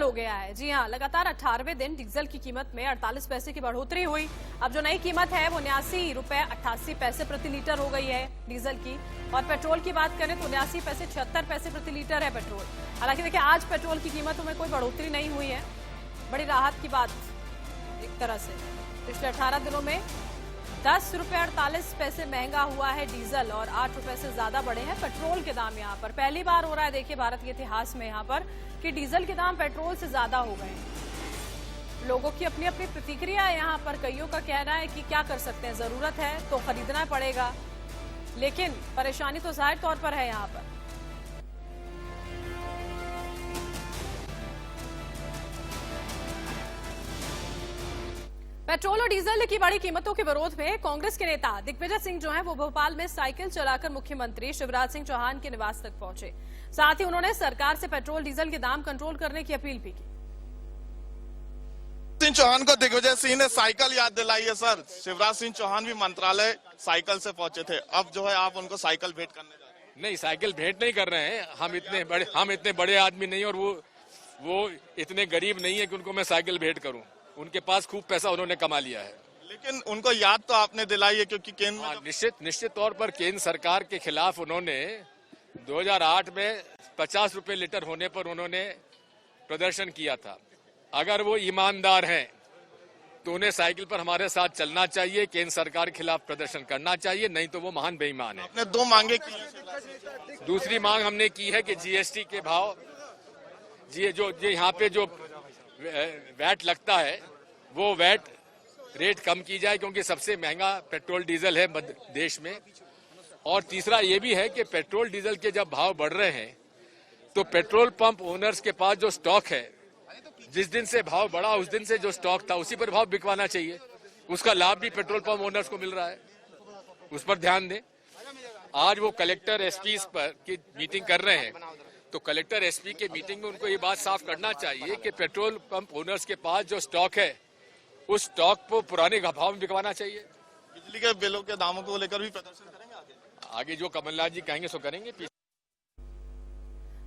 Double हो गया है। जी हाँ, लगातार 18वें दिन डीजल की कीमत में 48 पैसे की बढ़ोतरी हुई। अब जो नई कीमत है वो 79 रुपए 88 पैसे प्रति लीटर हो गई है डीजल की। और पेट्रोल की बात करें तो 79 पैसे 76 पैसे प्रति लीटर है पेट्रोल। हालांकि देखिए आज पेट्रोल की कीमतों में कोई बढ़ोतरी नहीं हुई है, बड़ी राहत की बात एक तरह से। पिछले 18 दिनों में 10 रुपए 48 पैसे महंगा हुआ है डीजल और 8 रुपए से ज्यादा बढ़े हैं पेट्रोल के दाम। यहाँ पर पहली बार हो रहा है देखिए भारत के इतिहास में यहाँ पर कि डीजल के दाम पेट्रोल से ज्यादा हो गए हैं। लोगों की अपनी अपनी प्रतिक्रिया है यहाँ पर। कईयों का कहना है कि क्या कर सकते हैं, जरूरत है तो खरीदना पड़ेगा, लेकिन परेशानी तो जाहिर तौर पर है यहाँ पर। पेट्रोल और डीजल की बड़ी कीमतों के विरोध में कांग्रेस के नेता दिग्विजय सिंह जो हैं वो भोपाल में साइकिल चलाकर मुख्यमंत्री शिवराज सिंह चौहान के निवास तक पहुंचे। साथ ही उन्होंने सरकार से पेट्रोल डीजल के दाम कंट्रोल करने की अपील भी की। सिंह चौहान को दिग्विजय सिंह ने साइकिल याद दिलाई है। सर, शिवराज सिंह चौहान भी मंत्रालय साइकिल से पहुंचे थे, अब जो है आप उनको साइकिल भेंट करने जा रहे हैं। नहीं, साइकिल भेंट नहीं कर रहे हैं। हम इतने बड़े आदमी नहीं और वो इतने गरीब नहीं है कि उनको मैं साइकिल भेंट करूं। उनके पास खूब पैसा उन्होंने कमा लिया है, लेकिन उनको याद तो आपने दिलाई है क्योंकि केंद्र में निश्चित तौर पर केंद्र सरकार के खिलाफ उन्होंने 2008 में 50 रुपए लीटर होने पर उन्होंने प्रदर्शन किया था। अगर वो ईमानदार हैं तो उन्हें साइकिल पर हमारे साथ चलना चाहिए, केंद्र सरकार के खिलाफ प्रदर्शन करना चाहिए, नहीं तो वो महान बेईमान है। आपने दो मांगे की हैं। दूसरी मांग हमने की है कि जीएसटी के भाव जो यहाँ पे जो वैट लगता है वो वैट रेट कम की जाए, क्योंकि सबसे महंगा पेट्रोल डीजल है देश में। और तीसरा ये भी है कि पेट्रोल डीजल के जब भाव बढ़ रहे हैं तो पेट्रोल पंप ओनर्स के पास जो स्टॉक है, जिस दिन से भाव बढ़ा उस दिन से जो स्टॉक था उसी पर भाव बिकवाना चाहिए। उसका लाभ भी पेट्रोल पंप ओनर्स को मिल रहा है, उस पर ध्यान दें। आज वो कलेक्टर एसपी पर की मीटिंग कर रहे हैं, तो कलेक्टर एसपी के मीटिंग में उनको ये बात साफ करना चाहिए कि पेट्रोल पंप ओनर्स के पास जो स्टॉक है उस स्टॉक को पुराने भाव में बिकवाना चाहिए। बिजली के बिलों के दामों को लेकर भी प्रदर्शन करेंगे आगे जो कमलनाथ जी कहेंगे सो करेंगे।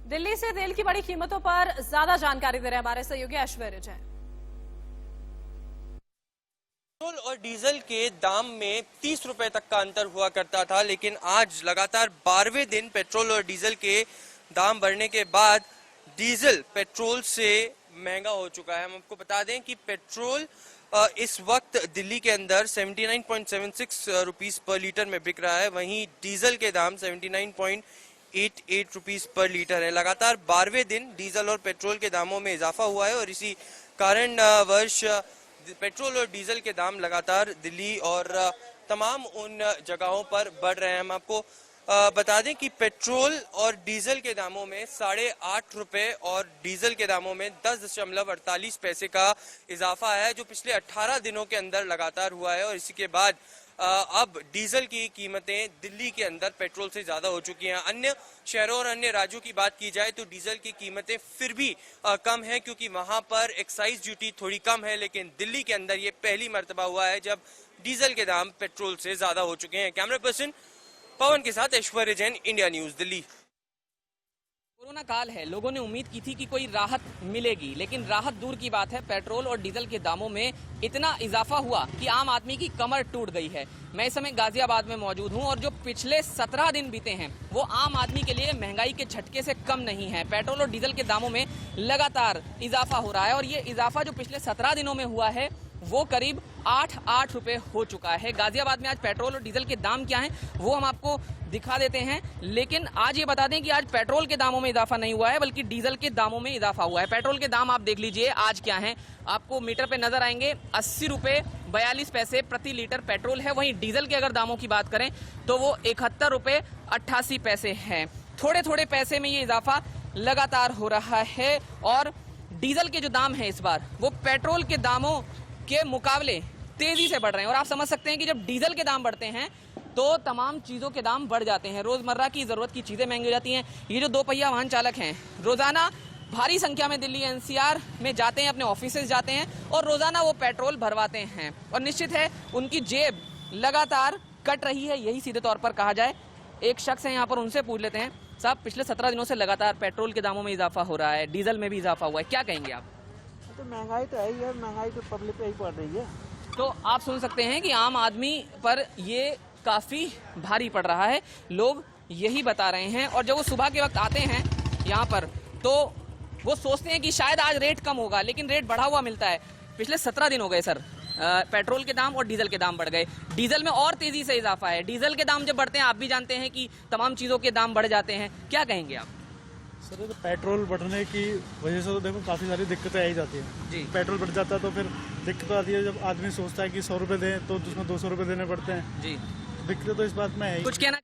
दिल्ली से तेल की बड़ी कीमतों पर ज्यादा जानकारी दे रहे हैं हमारे सहयोगी ऐश्वर्य जैन। पेट्रोल और डीजल के दाम में 30 रुपए तक का अंतर हुआ करता था, लेकिन आज लगातार 12वें दिन पेट्रोल और डीजल के दाम बढ़ने के बाद डीजल पेट्रोल से महंगा हो चुका है। हम आपको बता दें कि पेट्रोल इस वक्त दिल्ली के अंदर 79.76 रुपीस पर लीटर में बिक रहा है, वहीं डीजल के दाम 79.88 रुपीस पर लीटर है। लगातार 12वें दिन डीजल और पेट्रोल के दामों में इजाफा हुआ है और इसी कारण वर्ष पेट्रोल और डीजल के दाम लगातार दिल्ली और तमाम उन जगहों पर बढ़ रहे हैं। हम आपको बता दें कि पेट्रोल और डीजल के दामों में 8.5 रुपए और डीजल के दामों में 10.48 पैसे का इजाफा है, जो पिछले 18 दिनों के अंदर लगातार हुआ है। और इसी के बाद अब डीजल की कीमतें दिल्ली के अंदर पेट्रोल से ज्यादा हो चुकी हैं। अन्य शहरों और अन्य राज्यों की बात की जाए तो डीजल की कीमतें फिर भी कम है, क्योंकि वहां पर एक्साइज ड्यूटी थोड़ी कम है, लेकिन दिल्ली के अंदर ये पहली मर्तबा हुआ है जब डीजल के दाम पेट्रोल से ज्यादा हो चुके हैं। कैमरा पर्सन पवन के साथ Aishwarya Jain, India news, Delhi. Corona काल है, लोगों ने उम्मीद की थी कि कोई राहत मिलेगी, लेकिन राहत दूर की बात है। पेट्रोल और डीजल के दामों में इतना इजाफा हुआ कि आम आदमी की कमर टूट गई है। मैं इस समय गाजियाबाद में मौजूद हूं और जो पिछले 17 दिन बीते हैं वो आम आदमी के लिए महंगाई के झटके से कम नहीं है। पेट्रोल और डीजल के दामों में लगातार इजाफा हो रहा है और ये इजाफा जो पिछले 17 दिनों में हुआ है वो करीब 8 रुपए हो चुका है। गाजियाबाद में आज पेट्रोल और डीजल के दाम क्या हैं वो हम आपको दिखा देते हैं, लेकिन आज ये बता दें कि आज पेट्रोल के दामों में इजाफा नहीं हुआ है बल्कि डीजल के दामों में इजाफा हुआ है। पेट्रोल के दाम आप देख लीजिए आज क्या हैं, आपको मीटर पे नजर आएंगे 80 रुपए 42 पैसे प्रति लीटर पेट्रोल है। वहीं डीजल के अगर दामों की बात करें तो वो 71 रुपए 88 पैसे है। थोड़े थोड़े पैसे में ये इजाफा लगातार हो रहा है और डीजल के जो दाम है इस बार वो पेट्रोल के दामों के मुकाबले तेजी से बढ़ रहे हैं। और आप समझ सकते हैं कि जब डीजल के दाम बढ़ते हैं तो तमाम चीजों के दाम बढ़ जाते हैं, रोजमर्रा की जरूरत की चीजें महंगी हो जाती हैं। ये जो 2 पहिया वाहन चालक हैं रोजाना भारी संख्या में दिल्ली एनसीआर में जाते हैं, अपने ऑफिसेज जाते हैं और रोजाना वो पेट्रोल भरवाते हैं और निश्चित है उनकी जेब लगातार कट रही है, यही सीधे तौर पर कहा जाए। एक शख्स है यहाँ पर, उनसे पूछ लेते हैं। साहब, पिछले 17 दिनों से लगातार पेट्रोल के दामों में इजाफा हो रहा है, डीजल में भी इजाफा हुआ है, क्या कहेंगे आप? तो महंगाई तो है ही है, महंगाई तो पब्लिक पे ही पड़ रही है। तो आप सुन सकते हैं कि आम आदमी पर ये काफ़ी भारी पड़ रहा है, लोग यही बता रहे हैं। और जब वो सुबह के वक्त आते हैं यहाँ पर तो वो सोचते हैं कि शायद आज रेट कम होगा, लेकिन रेट बढ़ा हुआ मिलता है। पिछले 17 दिन हो गए सर, पेट्रोल के दाम और डीजल के दाम बढ़ गए, डीजल में और तेजी से इजाफा है। डीजल के दाम जब बढ़ते हैं, आप भी जानते हैं कि तमाम चीज़ों के दाम बढ़ जाते हैं, क्या कहेंगे आप? सर ये तो पेट्रोल बढ़ने की वजह से तो देखो काफ़ी सारी दिक्कतें आ ही जाती हैं जी। पेट्रोल बढ़ जाता है तो फिर दिक्कत आती है, जब आदमी सोचता है कि 100 रुपये दें तो उसमें 200 रुपये देने पड़ते हैं। जी, दिक्कत तो इस बात में है ही। कुछ कहना